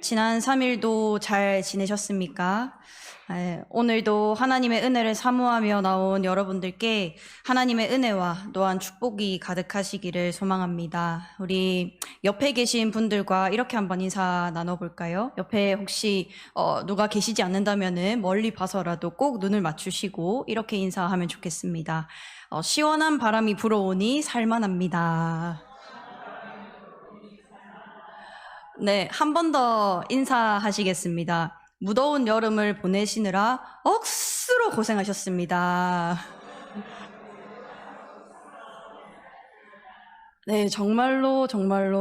지난 3일도 잘 지내셨습니까? 오늘도 하나님의 은혜를 사모하며 나온 여러분들께 하나님의 은혜와 또한 축복이 가득하시기를 소망합니다. 우리 옆에 계신 분들과 이렇게 한번 인사 나눠볼까요? 옆에 혹시 누가 계시지 않는다면은 멀리 봐서라도 꼭 눈을 맞추시고 이렇게 인사하면 좋겠습니다. 시원한 바람이 불어오니 살만합니다. 네, 한 번 더 인사하시겠습니다. 무더운 여름을 보내시느라 억수로 고생하셨습니다. 네, 정말로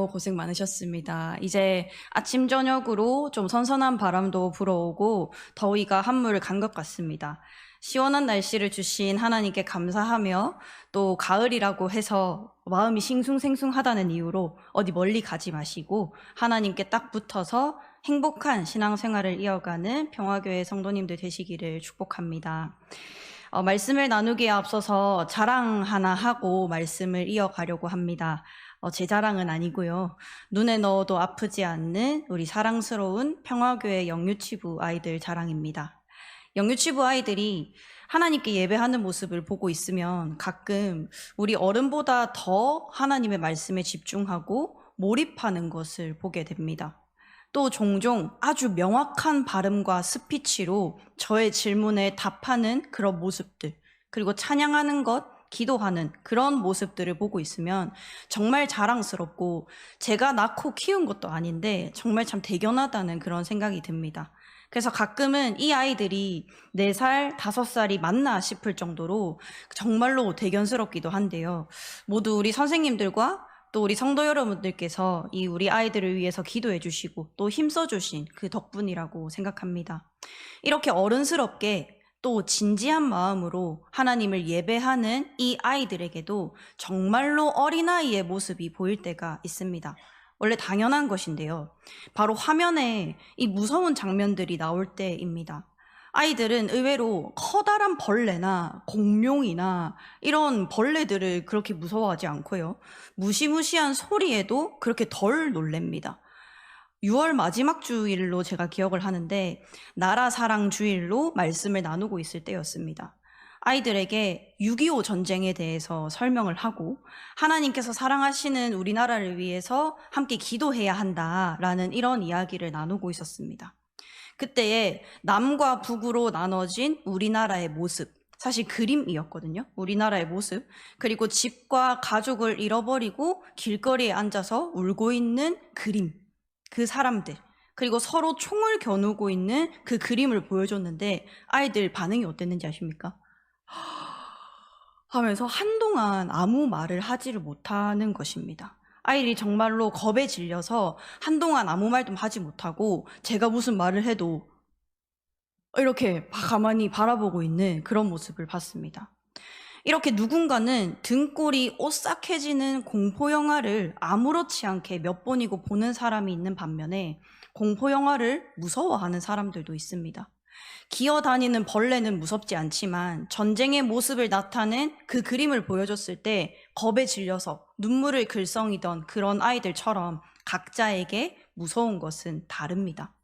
고생 많으셨습니다. 이제 아침, 저녁으로 좀 선선한 바람도 불어오고 더위가 한물 간 것 같습니다. 시원한 날씨를 주신 하나님께 감사하며 또 가을이라고 해서 마음이 싱숭생숭하다는 이유로 어디 멀리 가지 마시고 하나님께 딱 붙어서 행복한 신앙생활을 이어가는 평화교회 성도님들 되시기를 축복합니다. 말씀을 나누기에 앞서서 자랑 하나 하고 말씀을 이어가려고 합니다. 제 자랑은 아니고요. 눈에 넣어도 아프지 않는 우리 사랑스러운 평화교회 영유치부 아이들 자랑입니다. 영유치부 아이들이 하나님께 예배하는 모습을 보고 있으면 가끔 우리 어른보다 더 하나님의 말씀에 집중하고 몰입하는 것을 보게 됩니다. 또 종종 아주 명확한 발음과 스피치로 저의 질문에 답하는 그런 모습들, 그리고 찬양하는 것, 기도하는 그런 모습들을 보고 있으면 정말 자랑스럽고 제가 낳고 키운 것도 아닌데 정말 참 대견하다는 그런 생각이 듭니다. 그래서 가끔은 이 아이들이 4살, 5살이 맞나 싶을 정도로 정말로 대견스럽기도 한데요. 모두 우리 선생님들과 또 우리 성도 여러분들께서 이 우리 아이들을 위해서 기도해 주시고 또 힘써 주신 그 덕분이라고 생각합니다. 이렇게 어른스럽게 또 진지한 마음으로 하나님을 예배하는 이 아이들에게도 정말로 어린아이의 모습이 보일 때가 있습니다. 원래 당연한 것인데요. 바로 화면에 이 무서운 장면들이 나올 때입니다. 아이들은 의외로 커다란 벌레나 공룡이나 이런 벌레들을 그렇게 무서워하지 않고요. 무시무시한 소리에도 그렇게 덜 놀랍니다. 6월 마지막 주일로 제가 기억을 하는데 나라 사랑 주일로 말씀을 나누고 있을 때였습니다. 아이들에게 6.25 전쟁에 대해서 설명을 하고 하나님께서 사랑하시는 우리나라를 위해서 함께 기도해야 한다라는 이런 이야기를 나누고 있었습니다. 그때에 남과 북으로 나눠진 우리나라의 모습, 사실 그림이었거든요. 우리나라의 모습, 그리고 집과 가족을 잃어버리고 길거리에 앉아서 울고 있는 그림, 그 사람들, 그리고 서로 총을 겨누고 있는 그 그림을 보여줬는데 아이들 반응이 어땠는지 아십니까? 하면서 한동안 아무 말을 하지를 못하는 것입니다. 아이들이 정말로 겁에 질려서 한동안 아무 말도 하지 못하고 제가 무슨 말을 해도 이렇게 가만히 바라보고 있는 그런 모습을 봤습니다. 이렇게 누군가는 등골이 오싹해지는 공포영화를 아무렇지 않게 몇 번이고 보는 사람이 있는 반면에 공포영화를 무서워하는 사람들도 있습니다. 기어다니는 벌레는 무섭지 않지만 전쟁의 모습을 나타낸 그 그림을 보여줬을 때 겁에 질려서 눈물을 글썽이던 그런 아이들처럼 각자에게 무서운 것은 다릅니다.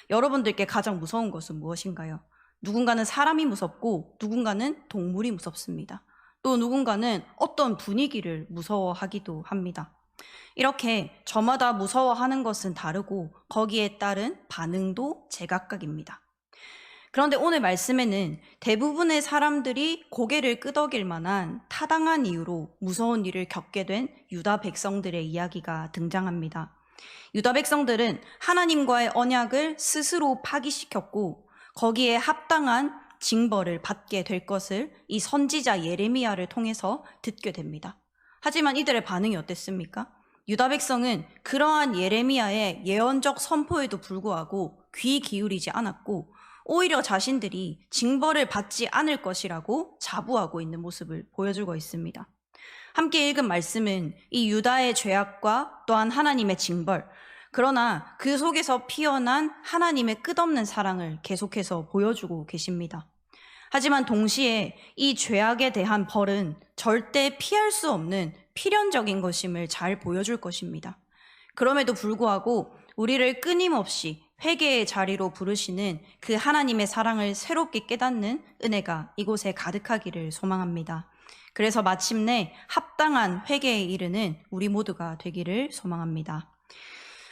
여러분들께 가장 무서운 것은 무엇인가요? 누군가는 사람이 무섭고 누군가는 동물이 무섭습니다. 또 누군가는 어떤 분위기를 무서워하기도 합니다. 이렇게 저마다 무서워하는 것은 다르고 거기에 따른 반응도 제각각입니다. 그런데 오늘 말씀에는 대부분의 사람들이 고개를 끄덕일 만한 타당한 이유로 무서운 일을 겪게 된 유다 백성들의 이야기가 등장합니다. 유다 백성들은 하나님과의 언약을 스스로 파기시켰고 거기에 합당한 징벌을 받게 될 것을 이 선지자 예레미야를 통해서 듣게 됩니다. 하지만 이들의 반응이 어땠습니까? 유다 백성은 그러한 예레미야의 예언적 선포에도 불구하고 귀 기울이지 않았고 오히려 자신들이 징벌을 받지 않을 것이라고 자부하고 있는 모습을 보여주고 있습니다. 함께 읽은 말씀은 이 유다의 죄악과 또한 하나님의 징벌, 그러나 그 속에서 피어난 하나님의 끝없는 사랑을 계속해서 보여주고 계십니다. 하지만 동시에 이 죄악에 대한 벌은 절대 피할 수 없는 필연적인 것임을 잘 보여줄 것입니다. 그럼에도 불구하고 우리를 끊임없이 회개의 자리로 부르시는 그 하나님의 사랑을 새롭게 깨닫는 은혜가 이곳에 가득하기를 소망합니다. 그래서 마침내 합당한 회개에 이르는 우리 모두가 되기를 소망합니다.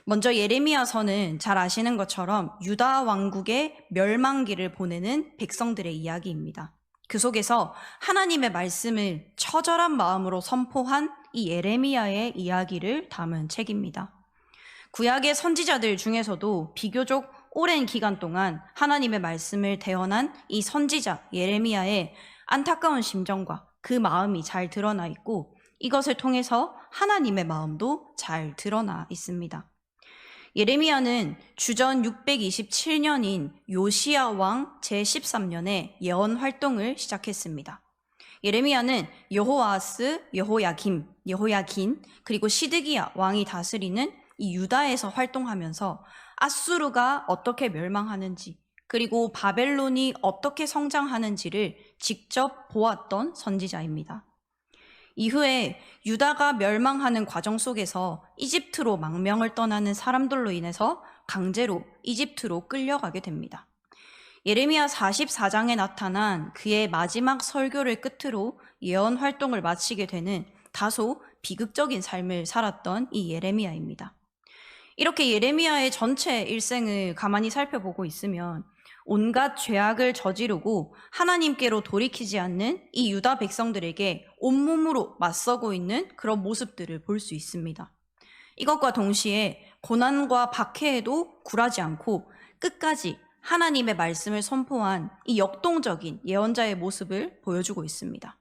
먼저 예레미야서는 잘 아시는 것처럼 유다 왕국의 멸망기를 보내는 백성들의 이야기입니다. 그 속에서 하나님의 말씀을 처절한 마음으로 선포한 이 예레미야의 이야기를 담은 책입니다. 구약의 선지자들 중에서도 비교적 오랜 기간 동안 하나님의 말씀을 대언한 이 선지자 예레미야의 안타까운 심정과 그 마음이 잘 드러나 있고, 이것을 통해서 하나님의 마음도 잘 드러나 있습니다. 예레미야는 주전 627년인 요시야 왕 제13년에 예언 활동을 시작했습니다. 예레미야는 여호아스, 여호야긴, 그리고 시드기야 왕이 다스리는 이 유다에서 활동하면서 아수르가 어떻게 멸망하는지, 그리고 바벨론이 어떻게 성장하는지를 직접 보았던 선지자입니다. 이후에 유다가 멸망하는 과정 속에서 이집트로 망명을 떠나는 사람들로 인해서 강제로 이집트로 끌려가게 됩니다. 예레미야 44장에 나타난 그의 마지막 설교를 끝으로 예언 활동을 마치게 되는 다소 비극적인 삶을 살았던 이 예레미야입니다. 이렇게 예레미야의 전체 일생을 가만히 살펴보고 있으면 온갖 죄악을 저지르고 하나님께로 돌이키지 않는 이 유다 백성들에게 온몸으로 맞서고 있는 그런 모습들을 볼 수 있습니다. 이것과 동시에 고난과 박해에도 굴하지 않고 끝까지 하나님의 말씀을 선포한 이 역동적인 예언자의 모습을 보여주고 있습니다.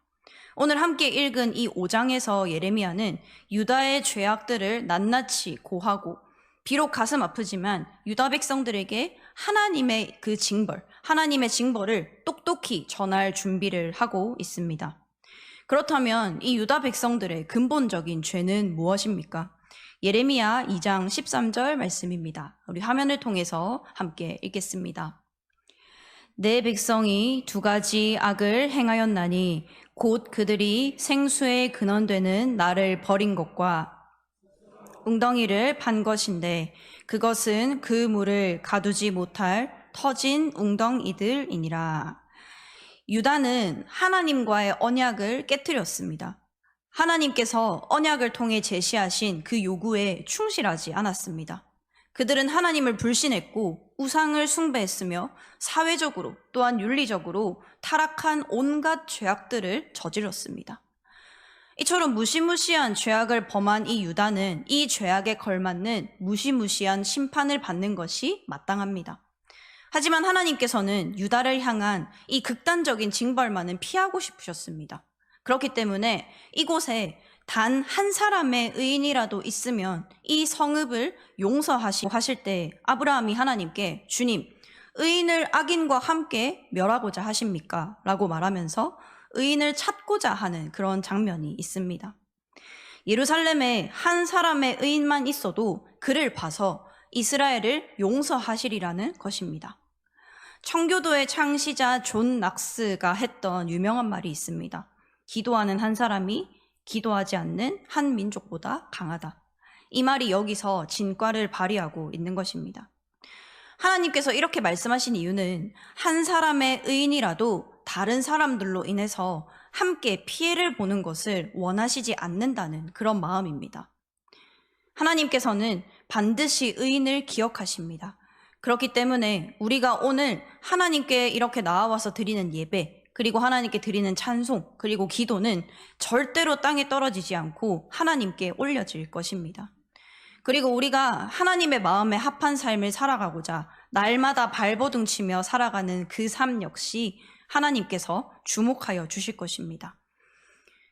오늘 함께 읽은 이 5장에서 예레미야는 유다의 죄악들을 낱낱이 고하고, 비록 가슴 아프지만 유다 백성들에게 하나님의 그 징벌, 하나님의 징벌을 똑똑히 전할 준비를 하고 있습니다. 그렇다면 이 유다 백성들의 근본적인 죄는 무엇입니까? 예레미야 2장 13절 말씀입니다. 우리 화면을 통해서 함께 읽겠습니다. 내 백성이 두 가지 악을 행하였나니 곧 그들이 생수의 근원되는 나를 버린 것과 웅덩이를 판 것인데 그것은 그 물을 가두지 못할 터진 웅덩이들이니라. 유다는 하나님과의 언약을 깨뜨렸습니다. 하나님께서 언약을 통해 제시하신 그 요구에 충실하지 않았습니다. 그들은 하나님을 불신했고 우상을 숭배했으며 사회적으로 또한 윤리적으로 타락한 온갖 죄악들을 저질렀습니다. 이처럼 무시무시한 죄악을 범한 이 유다는 이 죄악에 걸맞는 무시무시한 심판을 받는 것이 마땅합니다. 하지만 하나님께서는 유다를 향한 이 극단적인 징벌만은 피하고 싶으셨습니다. 그렇기 때문에 이곳에 단 한 사람의 의인이라도 있으면 이 성읍을 용서하시고 하실 때 아브라함이 하나님께 주님, 의인을 악인과 함께 멸하고자 하십니까? 라고 말하면서 의인을 찾고자 하는 그런 장면이 있습니다. 예루살렘에 한 사람의 의인만 있어도 그를 봐서 이스라엘을 용서하시리라는 것입니다. 청교도의 창시자 존 낙스가 했던 유명한 말이 있습니다. 기도하는 한 사람이 기도하지 않는 한 민족보다 강하다. 이 말이 여기서 진과를 발휘하고 있는 것입니다. 하나님께서 이렇게 말씀하신 이유는 한 사람의 의인이라도 다른 사람들로 인해서 함께 피해를 보는 것을 원하시지 않는다는 그런 마음입니다. 하나님께서는 반드시 의인을 기억하십니다. 그렇기 때문에 우리가 오늘 하나님께 이렇게 나와서 드리는 예배, 그리고 하나님께 드리는 찬송, 그리고 기도는 절대로 땅에 떨어지지 않고 하나님께 올려질 것입니다. 그리고 우리가 하나님의 마음에 합한 삶을 살아가고자 날마다 발버둥 치며 살아가는 그 삶 역시 하나님께서 주목하여 주실 것입니다.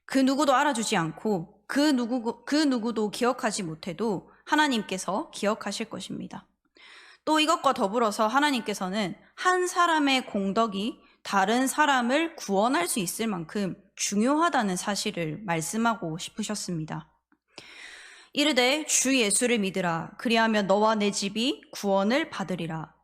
그 누구도 알아주지 않고 그 누구도 기억하지 못해도 하나님께서 기억하실 것입니다. 또 이것과 더불어서 하나님께서는 한 사람의 공덕이 다른 사람을 구원할 수 있을 만큼 중요하다는 사실을 말씀하고 싶으셨습니다. 이르되 주 예수를 믿으라. 그리하면 너와 내 집이 구원을 받으리라.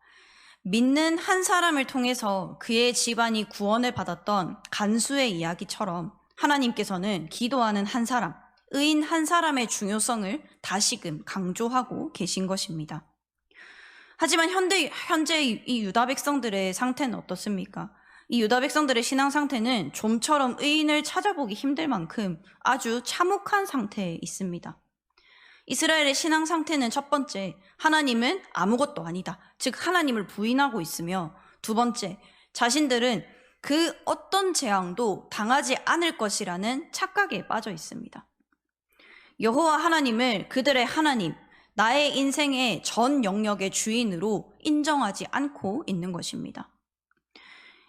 믿는 한 사람을 통해서 그의 집안이 구원을 받았던 간수의 이야기처럼 하나님께서는 기도하는 한 사람, 의인 한 사람의 중요성을 다시금 강조하고 계신 것입니다. 하지만 현재 이 유다 백성들의 상태는 어떻습니까? 이 유다 백성들의 신앙 상태는 좀처럼 의인을 찾아보기 힘들 만큼 아주 참혹한 상태에 있습니다. 이스라엘의 신앙 상태는 첫 번째, 하나님은 아무것도 아니다. 즉 하나님을 부인하고 있으며, 두 번째, 자신들은 그 어떤 재앙도 당하지 않을 것이라는 착각에 빠져 있습니다. 여호와 하나님을 그들의 하나님, 나의 인생의 전 영역의 주인으로 인정하지 않고 있는 것입니다.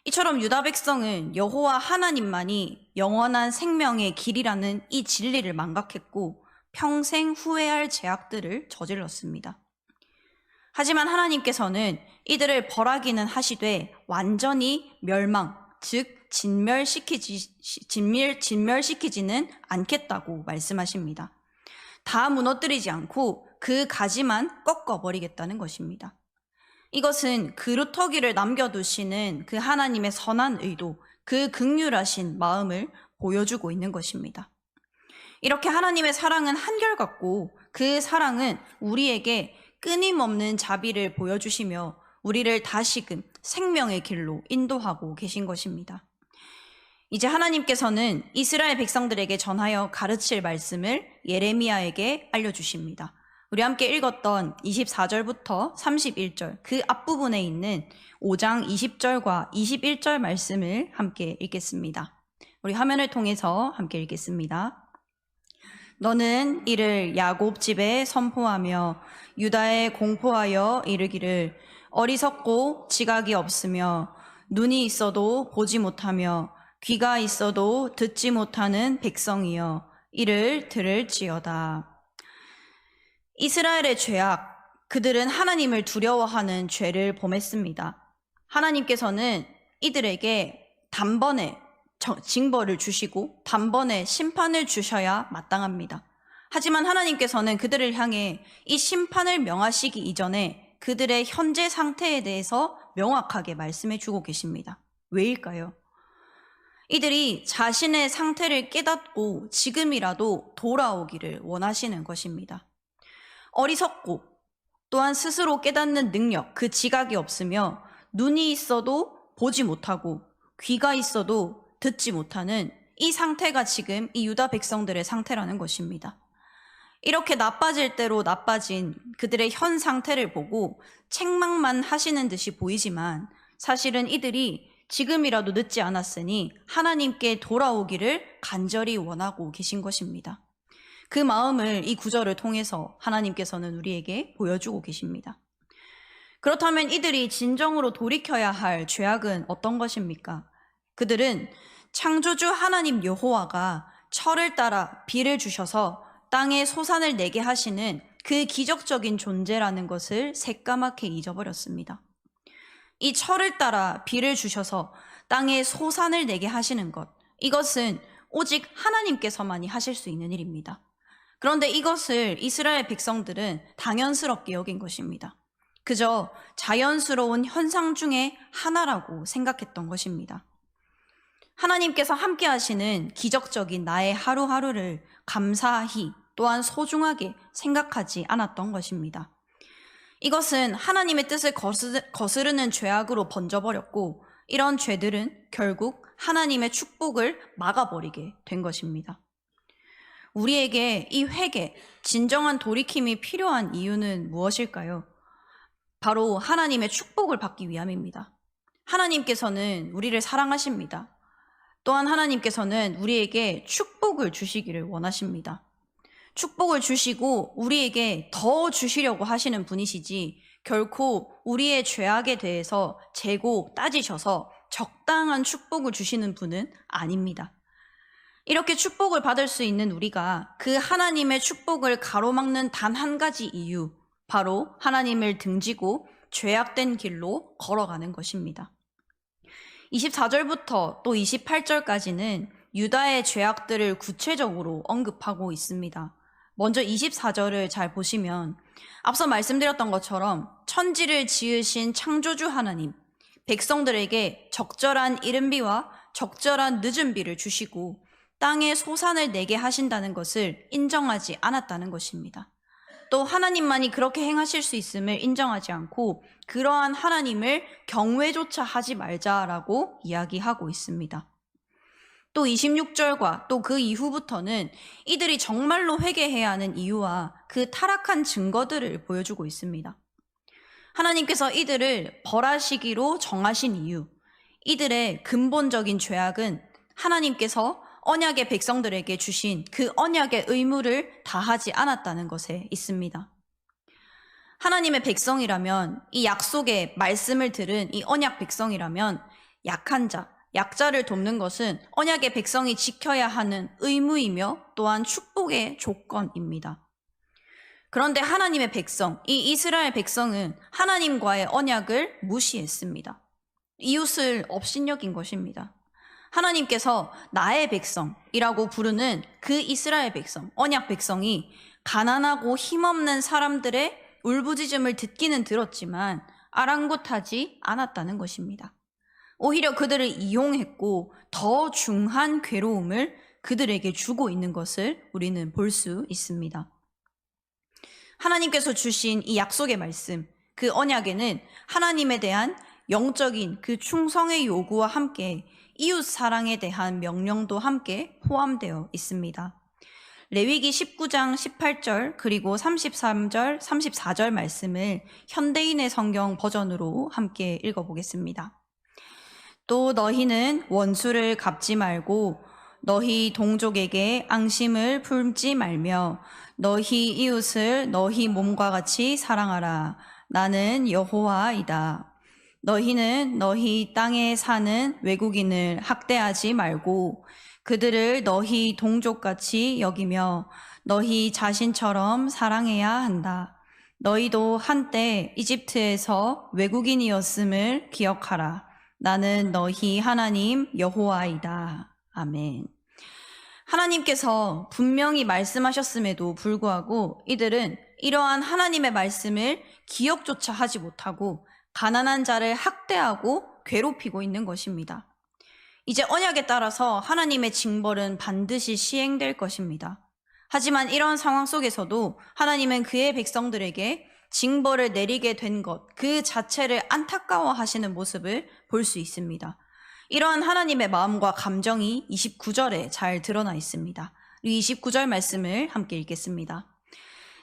이처럼 유다 백성은 여호와 하나님만이 영원한 생명의 길이라는 이 진리를 망각했고 평생 후회할 죄악들을 저질렀습니다. 하지만 하나님께서는 이들을 벌하기는 하시되 완전히 멸망, 즉 진멸시키지는 않겠다고 말씀하십니다. 다 무너뜨리지 않고 그 가지만 꺾어버리겠다는 것입니다. 이것은 그루터기를 남겨두시는 그 하나님의 선한 의도, 그 긍휼하신 마음을 보여주고 있는 것입니다. 이렇게 하나님의 사랑은 한결같고 그 사랑은 우리에게 끊임없는 자비를 보여주시며 우리를 다시금 생명의 길로 인도하고 계신 것입니다. 이제 하나님께서는 이스라엘 백성들에게 전하여 가르칠 말씀을 예레미야에게 알려주십니다. 우리 함께 읽었던 24절부터 31절, 그 앞부분에 있는 5장 20절과 21절 말씀을 함께 읽겠습니다. 우리 화면을 통해서 함께 읽겠습니다. 너는 이를 야곱 집에 선포하며 유다에 공포하여 이르기를 어리석고 지각이 없으며 눈이 있어도 보지 못하며 귀가 있어도 듣지 못하는 백성이여 이를 들을지어다. 이스라엘의 죄악, 그들은 하나님을 두려워하는 죄를 범했습니다. 하나님께서는 이들에게 단번에 징벌을 주시고 단번에 심판을 주셔야 마땅합니다. 하지만 하나님께서는 그들을 향해 이 심판을 명하시기 이전에 그들의 현재 상태에 대해서 명확하게 말씀해 주고 계십니다. 왜일까요? 이들이 자신의 상태를 깨닫고 지금이라도 돌아오기를 원하시는 것입니다. 어리석고 또한 스스로 깨닫는 능력, 그 지각이 없으며 눈이 있어도 보지 못하고 귀가 있어도 듣지 못하는 이 상태가 지금 이 유다 백성들의 상태라는 것입니다. 이렇게 나빠질 대로 나빠진 그들의 현 상태를 보고 책망만 하시는 듯이 보이지만 사실은 이들이 지금이라도 늦지 않았으니 하나님께 돌아오기를 간절히 원하고 계신 것입니다. 그 마음을 이 구절을 통해서 하나님께서는 우리에게 보여주고 계십니다. 그렇다면 이들이 진정으로 돌이켜야 할 죄악은 어떤 것입니까? 그들은 창조주 하나님 여호와가 철을 따라 비를 주셔서 땅에 소산을 내게 하시는 그 기적적인 존재라는 것을 새까맣게 잊어버렸습니다. 이 철을 따라 비를 주셔서 땅에 소산을 내게 하시는 것, 이것은 오직 하나님께서만이 하실 수 있는 일입니다. 그런데 이것을 이스라엘 백성들은 당연스럽게 여긴 것입니다. 그저 자연스러운 현상 중에 하나라고 생각했던 것입니다. 하나님께서 함께 하시는 기적적인 나의 하루하루를 감사히 또한 소중하게 생각하지 않았던 것입니다. 이것은 하나님의 뜻을 거스르는 죄악으로 번져버렸고 이런 죄들은 결국 하나님의 축복을 막아버리게 된 것입니다. 우리에게 이 회개, 진정한 돌이킴이 필요한 이유는 무엇일까요? 바로 하나님의 축복을 받기 위함입니다. 하나님께서는 우리를 사랑하십니다. 또한 하나님께서는 우리에게 축복을 주시기를 원하십니다. 축복을 주시고 우리에게 더 주시려고 하시는 분이시지 결코 우리의 죄악에 대해서 재고 따지셔서 적당한 축복을 주시는 분은 아닙니다. 이렇게 축복을 받을 수 있는 우리가 그 하나님의 축복을 가로막는 단 한 가지 이유, 바로 하나님을 등지고 죄악된 길로 걸어가는 것입니다. 24절부터 또 28절까지는 유다의 죄악들을 구체적으로 언급하고 있습니다. 먼저 24절을 잘 보시면 앞서 말씀드렸던 것처럼 천지를 지으신 창조주 하나님, 백성들에게 적절한 이른비와 적절한 늦은비를 주시고 땅에 소산을 내게 하신다는 것을 인정하지 않았다는 것입니다. 또 하나님만이 그렇게 행하실 수 있음을 인정하지 않고 그러한 하나님을 경외조차 하지 말자라고 이야기하고 있습니다. 또 26절과 또 그 이후부터는 이들이 정말로 회개해야 하는 이유와 그 타락한 증거들을 보여주고 있습니다. 하나님께서 이들을 벌하시기로 정하신 이유, 이들의 근본적인 죄악은 하나님께서 언약의 백성들에게 주신 그 언약의 의무를 다하지 않았다는 것에 있습니다. 하나님의 백성이라면, 이 약속의 말씀을 들은 이 언약 백성이라면 약한 자, 약자를 돕는 것은 언약의 백성이 지켜야 하는 의무이며 또한 축복의 조건입니다. 그런데 하나님의 백성, 이 이스라엘 백성은 하나님과의 언약을 무시했습니다. 이웃을 업신여긴 것입니다. 하나님께서 나의 백성이라고 부르는 그 이스라엘 백성, 언약 백성이 가난하고 힘없는 사람들의 울부짖음을 듣기는 들었지만 아랑곳하지 않았다는 것입니다. 오히려 그들을 이용했고 더 중한 괴로움을 그들에게 주고 있는 것을 우리는 볼 수 있습니다. 하나님께서 주신 이 약속의 말씀, 그 언약에는 하나님에 대한 영적인 그 충성의 요구와 함께 이웃 사랑에 대한 명령도 함께 포함되어 있습니다. 레위기 19장 18절 그리고 33절, 34절 말씀을 현대인의 성경 버전으로 함께 읽어보겠습니다. 또 너희는 원수를 갚지 말고 너희 동족에게 앙심을 품지 말며 너희 이웃을 너희 몸과 같이 사랑하라. 나는 여호와이다. 너희는 너희 땅에 사는 외국인을 학대하지 말고 그들을 너희 동족같이 여기며 너희 자신처럼 사랑해야 한다. 너희도 한때 이집트에서 외국인이었음을 기억하라. 나는 너희 하나님 여호와이다. 아멘. 하나님께서 분명히 말씀하셨음에도 불구하고 이들은 이러한 하나님의 말씀을 기억조차 하지 못하고 가난한 자를 학대하고 괴롭히고 있는 것입니다. 이제 언약에 따라서 하나님의 징벌은 반드시 시행될 것입니다. 하지만 이런 상황 속에서도 하나님은 그의 백성들에게 징벌을 내리게 된 것, 그 자체를 안타까워하시는 모습을 볼 수 있습니다. 이러한 하나님의 마음과 감정이 29절에 잘 드러나 있습니다. 이 29절 말씀을 함께 읽겠습니다.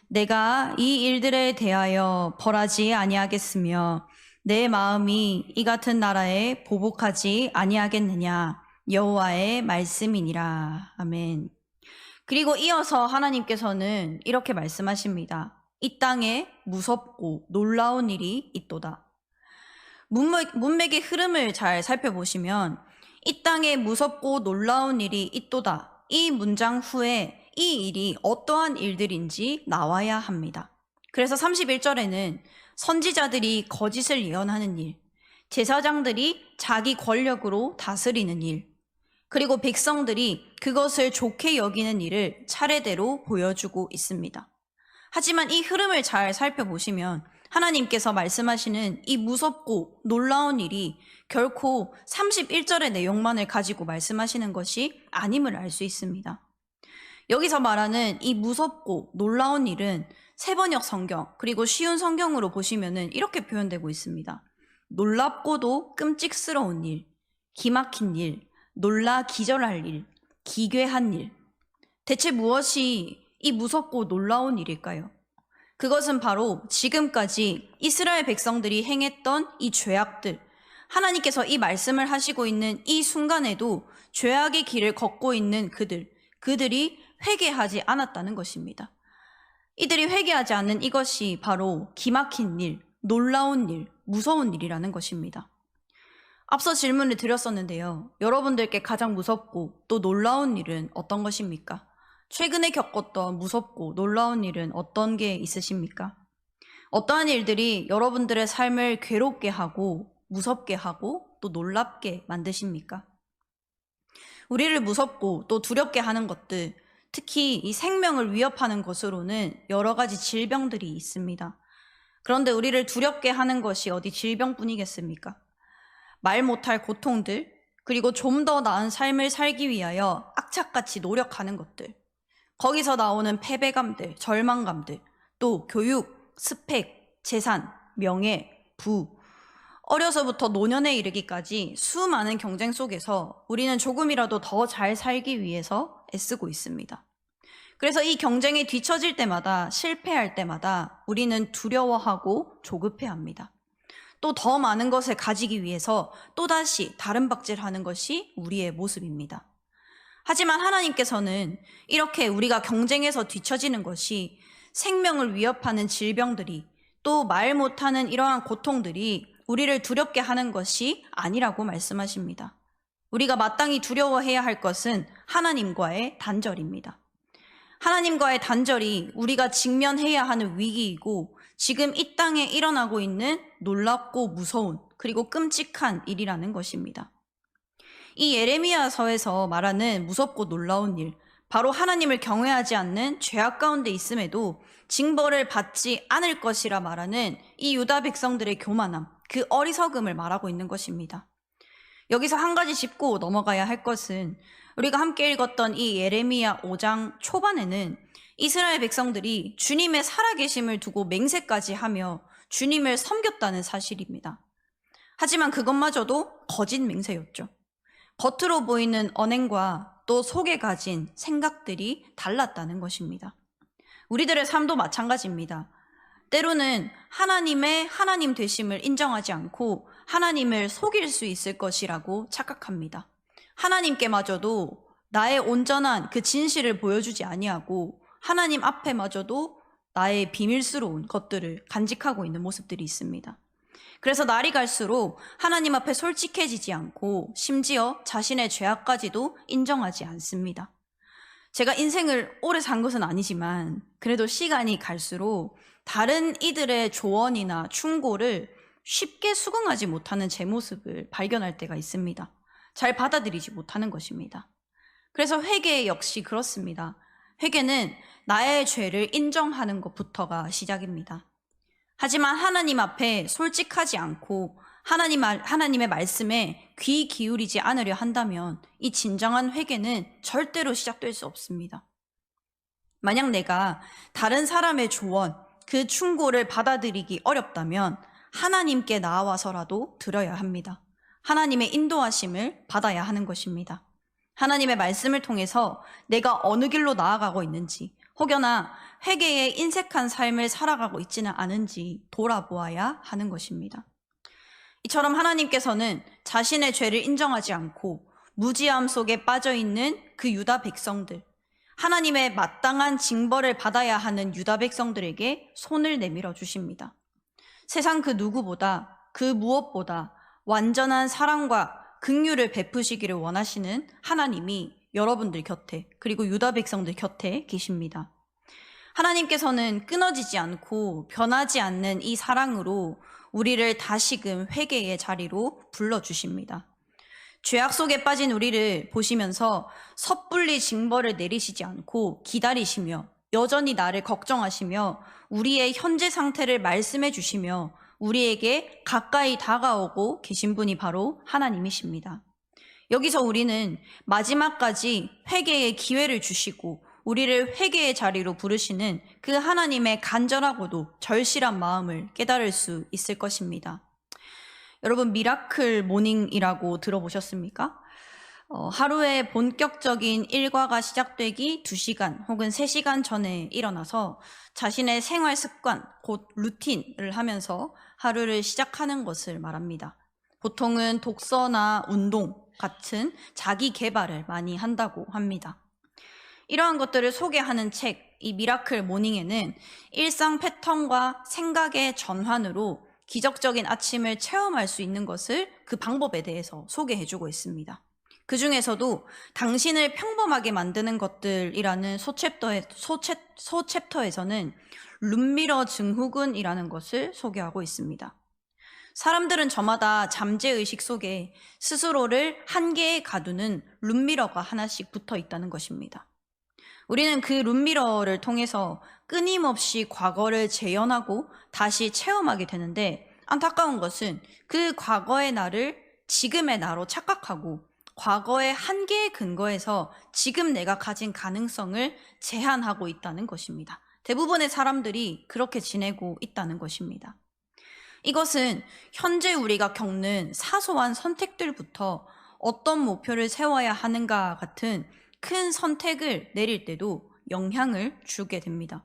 내가 이 일들에 대하여 벌하지 아니하겠으며 내 마음이 이 같은 나라에 보복하지 아니하겠느냐. 여호와의 말씀이니라. 아멘. 그리고 이어서 하나님께서는 이렇게 말씀하십니다. 이 땅에 무섭고 놀라운 일이 있도다. 문맥의 흐름을 잘 살펴보시면 이 땅에 무섭고 놀라운 일이 있도다. 이 문장 후에 이 일이 어떠한 일들인지 나와야 합니다. 그래서 31절에는 선지자들이 거짓을 예언하는 일, 제사장들이 자기 권력으로 다스리는 일, 그리고 백성들이 그것을 좋게 여기는 일을 차례대로 보여주고 있습니다. 하지만 이 흐름을 잘 살펴보시면 하나님께서 말씀하시는 이 무섭고 놀라운 일이 결코 31절의 내용만을 가지고 말씀하시는 것이 아님을 알 수 있습니다. 여기서 말하는 이 무섭고 놀라운 일은 세번역 성경 그리고 쉬운 성경으로 보시면은 이렇게 표현되고 있습니다. 놀랍고도 끔찍스러운 일, 기막힌 일, 놀라 기절할 일, 기괴한 일. 대체 무엇이 이 무섭고 놀라운 일일까요? 그것은 바로 지금까지 이스라엘 백성들이 행했던 이 죄악들, 하나님께서 이 말씀을 하시고 있는 이 순간에도 죄악의 길을 걷고 있는 그들이 회개하지 않았다는 것입니다. 이들이 회개하지 않는 이것이 바로 기막힌 일, 놀라운 일, 무서운 일이라는 것입니다. 앞서 질문을 드렸었는데요. 여러분들께 가장 무섭고 또 놀라운 일은 어떤 것입니까? 최근에 겪었던 무섭고 놀라운 일은 어떤 게 있으십니까? 어떠한 일들이 여러분들의 삶을 괴롭게 하고 무섭게 하고 또 놀랍게 만드십니까? 우리를 무섭고 또 두렵게 하는 것들, 특히 이 생명을 위협하는 것으로는 여러 가지 질병들이 있습니다. 그런데 우리를 두렵게 하는 것이 어디 질병뿐이겠습니까? 말 못할 고통들, 그리고 좀 더 나은 삶을 살기 위하여 악착같이 노력하는 것들, 거기서 나오는 패배감들, 절망감들, 또 교육, 스펙, 재산, 명예, 부, 어려서부터 노년에 이르기까지 수많은 경쟁 속에서 우리는 조금이라도 더 잘 살기 위해서 애쓰고 있습니다. 그래서 이 경쟁에 뒤처질 때마다, 실패할 때마다 우리는 두려워하고 조급해합니다. 또 더 많은 것을 가지기 위해서 또다시 다른 박질하는 것이 우리의 모습입니다. 하지만 하나님께서는 이렇게 우리가 경쟁에서 뒤처지는 것이 생명을 위협하는 질병들이, 또 말 못하는 이러한 고통들이 우리를 두렵게 하는 것이 아니라고 말씀하십니다. 우리가 마땅히 두려워해야 할 것은 하나님과의 단절입니다. 하나님과의 단절이 우리가 직면해야 하는 위기이고 지금 이 땅에 일어나고 있는 놀랍고 무서운 그리고 끔찍한 일이라는 것입니다. 이 예레미야서에서 말하는 무섭고 놀라운 일, 바로 하나님을 경외하지 않는 죄악 가운데 있음에도 징벌을 받지 않을 것이라 말하는 이 유다 백성들의 교만함, 그 어리석음을 말하고 있는 것입니다. 여기서 한 가지 짚고 넘어가야 할 것은 우리가 함께 읽었던 이 예레미야 5장 초반에는 이스라엘 백성들이 주님의 살아계심을 두고 맹세까지 하며 주님을 섬겼다는 사실입니다. 하지만 그것마저도 거짓 맹세였죠. 겉으로 보이는 언행과 또 속에 가진 생각들이 달랐다는 것입니다. 우리들의 삶도 마찬가지입니다. 때로는 하나님의 하나님 되심을 인정하지 않고 하나님을 속일 수 있을 것이라고 착각합니다. 하나님께마저도 나의 온전한 그 진실을 보여주지 아니하고 하나님 앞에마저도 나의 비밀스러운 것들을 간직하고 있는 모습들이 있습니다. 그래서 날이 갈수록 하나님 앞에 솔직해지지 않고 심지어 자신의 죄악까지도 인정하지 않습니다. 제가 인생을 오래 산 것은 아니지만 그래도 시간이 갈수록 다른 이들의 조언이나 충고를 쉽게 수긍하지 못하는 제 모습을 발견할 때가 있습니다. 잘 받아들이지 못하는 것입니다. 그래서 회개 역시 그렇습니다. 회개는 나의 죄를 인정하는 것부터가 시작입니다. 하지만 하나님 앞에 솔직하지 않고 하나님의 말씀에 귀 기울이지 않으려 한다면 이 진정한 회개는 절대로 시작될 수 없습니다. 만약 내가 다른 사람의 조언, 그 충고를 받아들이기 어렵다면 하나님께 나와서라도 들어야 합니다. 하나님의 인도하심을 받아야 하는 것입니다. 하나님의 말씀을 통해서 내가 어느 길로 나아가고 있는지, 혹여나 회개에 인색한 삶을 살아가고 있지는 않은지 돌아보아야 하는 것입니다. 이처럼 하나님께서는 자신의 죄를 인정하지 않고 무지함 속에 빠져있는 그 유다 백성들, 하나님의 마땅한 징벌을 받아야 하는 유다 백성들에게 손을 내밀어 주십니다. 세상 그 누구보다, 그 무엇보다 완전한 사랑과 긍휼을 베푸시기를 원하시는 하나님이 여러분들 곁에, 그리고 유다 백성들 곁에 계십니다. 하나님께서는 끊어지지 않고 변하지 않는 이 사랑으로 우리를 다시금 회개의 자리로 불러주십니다. 죄악 속에 빠진 우리를 보시면서 섣불리 징벌을 내리시지 않고 기다리시며 여전히 나를 걱정하시며 우리의 현재 상태를 말씀해 주시며 우리에게 가까이 다가오고 계신 분이 바로 하나님이십니다. 여기서 우리는 마지막까지 회개의 기회를 주시고 우리를 회개의 자리로 부르시는 그 하나님의 간절하고도 절실한 마음을 깨달을 수 있을 것입니다. 여러분, 미라클 모닝이라고 들어보셨습니까? 하루에 본격적인 일과가 시작되기 2시간 혹은 3시간 전에 일어나서 자신의 생활 습관, 곧 루틴을 하면서 하루를 시작하는 것을 말합니다. 보통은 독서나 운동 같은 자기 개발을 많이 한다고 합니다. 이러한 것들을 소개하는 책, 이 미라클 모닝에는 일상 패턴과 생각의 전환으로 기적적인 아침을 체험할 수 있는 것을, 그 방법에 대해서 소개해주고 있습니다. 그 중에서도 당신을 평범하게 만드는 것들이라는 소챕터에서는 룸미러 증후군이라는 것을 소개하고 있습니다. 사람들은 저마다 잠재의식 속에 스스로를 한계에 가두는 룸미러가 하나씩 붙어 있다는 것입니다. 우리는 그 룸미러를 통해서 끊임없이 과거를 재현하고 다시 체험하게 되는데, 안타까운 것은 그 과거의 나를 지금의 나로 착각하고 과거의 한계에 근거해서 지금 내가 가진 가능성을 제한하고 있다는 것입니다. 대부분의 사람들이 그렇게 지내고 있다는 것입니다. 이것은 현재 우리가 겪는 사소한 선택들부터 어떤 목표를 세워야 하는가 같은 큰 선택을 내릴 때도 영향을 주게 됩니다.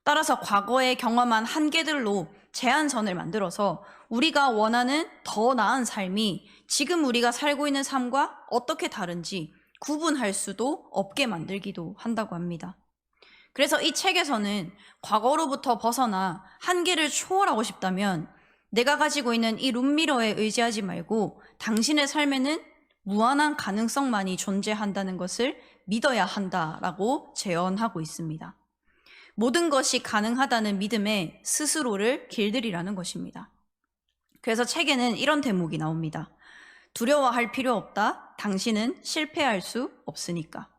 따라서 과거에 경험한 한계들로 제한선을 만들어서 우리가 원하는 더 나은 삶이 지금 우리가 살고 있는 삶과 어떻게 다른지 구분할 수도 없게 만들기도 한다고 합니다. 그래서 이 책에서는 과거로부터 벗어나 한계를 초월하고 싶다면 내가 가지고 있는 이 룸미러에 의지하지 말고 당신의 삶에는 무한한 가능성만이 존재한다는 것을 믿어야 한다라고 제언하고 있습니다. 모든 것이 가능하다는 믿음에 스스로를 길들이라는 것입니다. 그래서 책에는 이런 대목이 나옵니다. 두려워할 필요 없다. 당신은 실패할 수 없으니까.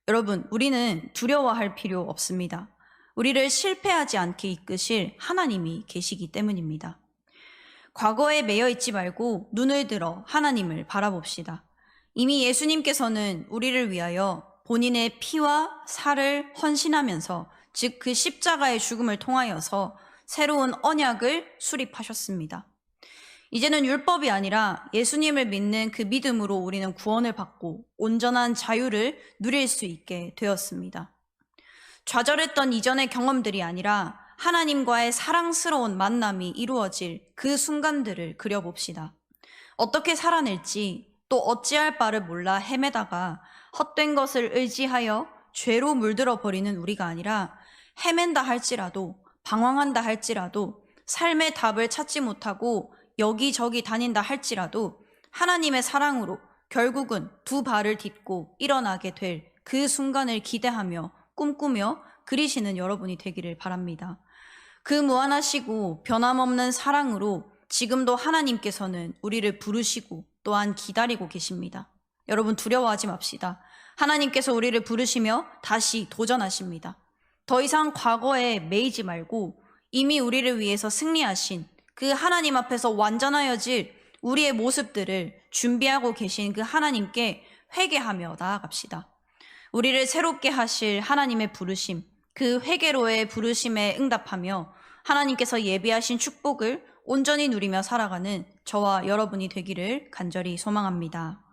여러분, 우리는 두려워할 필요 없습니다. 우리를 실패하지 않게 이끄실 하나님이 계시기 때문입니다. 과거에 매여 있지 말고 눈을 들어 하나님을 바라봅시다. 이미 예수님께서는 우리를 위하여 본인의 피와 살을 헌신하면서 즉 그 십자가의 죽음을 통하여서 새로운 언약을 수립하셨습니다. 이제는 율법이 아니라 예수님을 믿는 그 믿음으로 우리는 구원을 받고 온전한 자유를 누릴 수 있게 되었습니다. 좌절했던 이전의 경험들이 아니라 하나님과의 사랑스러운 만남이 이루어질 그 순간들을 그려봅시다. 어떻게 살아낼지 또 어찌할 바를 몰라 헤매다가 헛된 것을 의지하여 죄로 물들어 버리는 우리가 아니라 헤맨다 할지라도 방황한다 할지라도 삶의 답을 찾지 못하고 여기저기 다닌다 할지라도 하나님의 사랑으로 결국은 두 발을 딛고 일어나게 될 그 순간을 기대하며 꿈꾸며 그리시는 여러분이 되기를 바랍니다. 그 무한하시고 변함없는 사랑으로 지금도 하나님께서는 우리를 부르시고 또한 기다리고 계십니다. 여러분 두려워하지 맙시다. 하나님께서 우리를 부르시며 다시 도전하십니다. 더 이상 과거에 매이지 말고 이미 우리를 위해서 승리하신 그 하나님 앞에서 완전하여질 우리의 모습들을 준비하고 계신 그 하나님께 회개하며 나아갑시다. 우리를 새롭게 하실 하나님의 부르심, 그 회개로의 부르심에 응답하며 하나님께서 예비하신 축복을 온전히 누리며 살아가는 저와 여러분이 되기를 간절히 소망합니다.